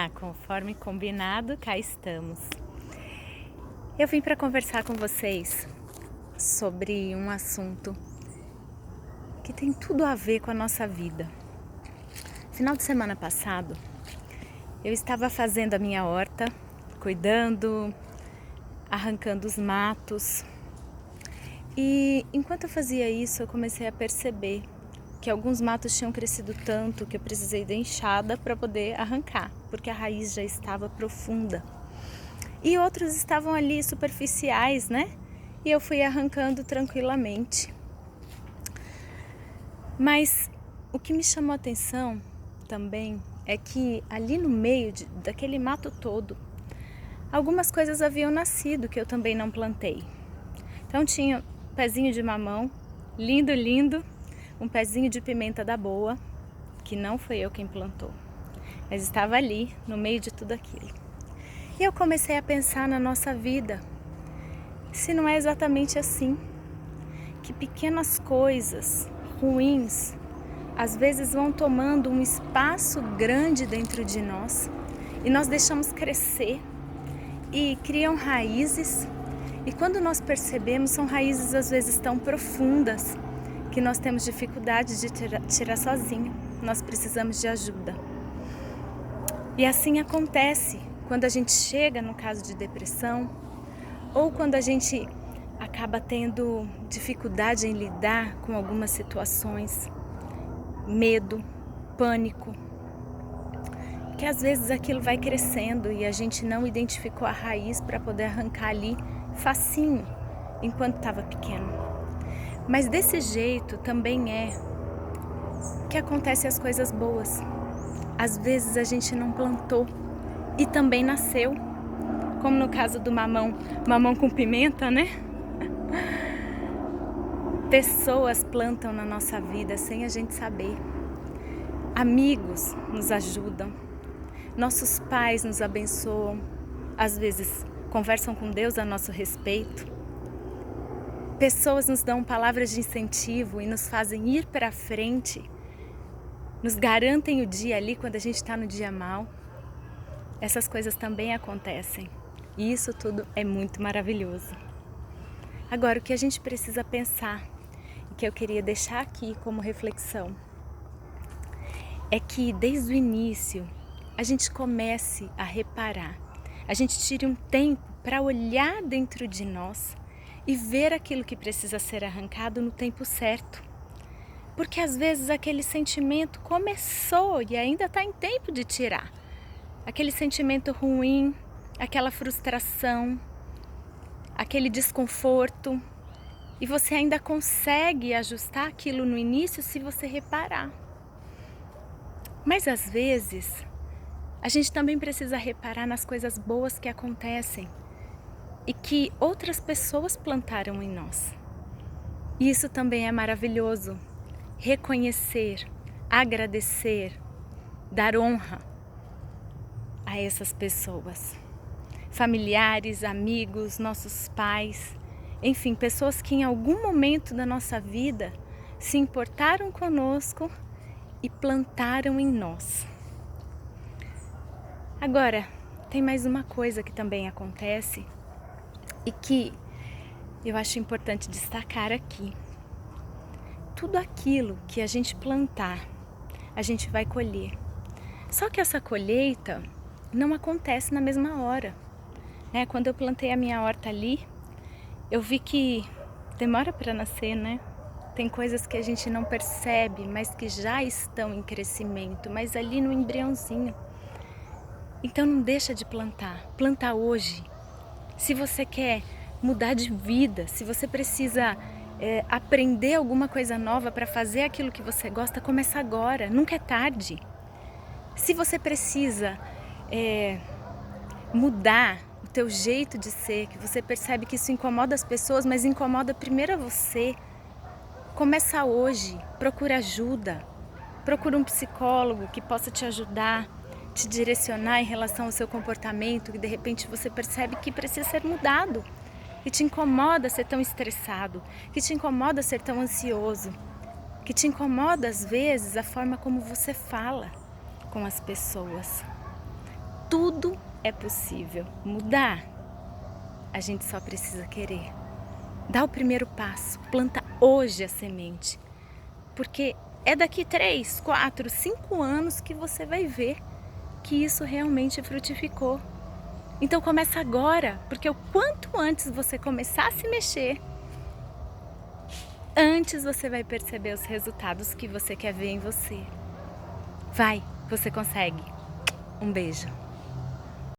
Olá, conforme combinado, cá estamos. Eu vim para conversar com vocês sobre um assunto que tem tudo a ver com a nossa vida. Final de semana passado, eu estava fazendo a minha horta, cuidando, arrancando os matos. E enquanto eu fazia isso, eu comecei a perceber que alguns matos tinham crescido tanto que eu precisei da enxada para poder arrancar, porque a raiz já estava profunda. E outros estavam ali superficiais, né? E eu fui arrancando tranquilamente. Mas o que me chamou a atenção também é que ali no meio daquele mato todo, algumas coisas haviam nascido que eu também não plantei. Então tinha um pezinho de mamão, lindo, lindo, um pezinho de pimenta da boa, que não foi eu quem plantou, mas estava ali no meio de tudo aquilo. E eu comecei a pensar na nossa vida, se não é exatamente assim, que pequenas coisas ruins às vezes vão tomando um espaço grande dentro de nós e nós deixamos crescer e criam raízes, e quando nós percebemos, são raízes às vezes tão profundas que nós temos dificuldade de tirar sozinho, nós precisamos de ajuda. E assim acontece quando a gente chega no caso de depressão, ou quando a gente acaba tendo dificuldade em lidar com algumas situações, medo, pânico, que às vezes aquilo vai crescendo e a gente não identificou a raiz para poder arrancar ali facinho, enquanto estava pequeno. Mas desse jeito também é que acontecem as coisas boas. Às vezes a gente não plantou e também nasceu, como no caso do mamão com pimenta, né? Pessoas plantam na nossa vida sem a gente saber. Amigos nos ajudam, nossos pais nos abençoam, às vezes conversam com Deus a nosso respeito. Pessoas nos dão palavras de incentivo e nos fazem ir para frente, nos garantem o dia ali quando a gente está no dia mal. Essas coisas também acontecem e isso tudo é muito maravilhoso. Agora, o que a gente precisa pensar e que eu queria deixar aqui como reflexão é que desde o início a gente comece a reparar, a gente tire um tempo para olhar dentro de nós e ver aquilo que precisa ser arrancado no tempo certo. Porque às vezes aquele sentimento começou e ainda está em tempo de tirar. Aquele sentimento ruim, aquela frustração, aquele desconforto. E você ainda consegue ajustar aquilo no início se você reparar. Mas às vezes a gente também precisa reparar nas coisas boas que acontecem e que outras pessoas plantaram em nós. E isso também é maravilhoso. Reconhecer, agradecer, dar honra a essas pessoas. Familiares, amigos, nossos pais, enfim, pessoas que em algum momento da nossa vida se importaram conosco e plantaram em nós. Agora, tem mais uma coisa que também acontece e que eu acho importante destacar aqui. Tudo aquilo que a gente plantar, a gente vai colher. Só que essa colheita não acontece na mesma hora, né? Quando eu plantei a minha horta ali, eu vi que demora para nascer, né? Tem coisas que a gente não percebe, mas que já estão em crescimento, mas ali no embriãozinho. Então não deixa de plantar, planta hoje. Se você quer mudar de vida, se você precisa aprender alguma coisa nova para fazer aquilo que você gosta, começa agora, nunca é tarde. Se você precisa mudar o teu jeito de ser, que você percebe que isso incomoda as pessoas, mas incomoda primeiro a você, começa hoje, procura ajuda, procura um psicólogo que possa te ajudar, te direcionar em relação ao seu comportamento, que de repente você percebe que precisa ser mudado, que te incomoda ser tão estressado, que te incomoda ser tão ansioso, que te incomoda às vezes a forma como você fala com as pessoas. tudo é possível mudar. A gente só precisa querer. Dá o primeiro passo, planta hoje a semente. Porque é daqui 3, 4, 5 anos que você vai ver que isso realmente frutificou. Então começa agora, porque o quanto antes você começar a se mexer, antes você vai perceber os resultados que você quer ver em você. Vai, você consegue. Um beijo.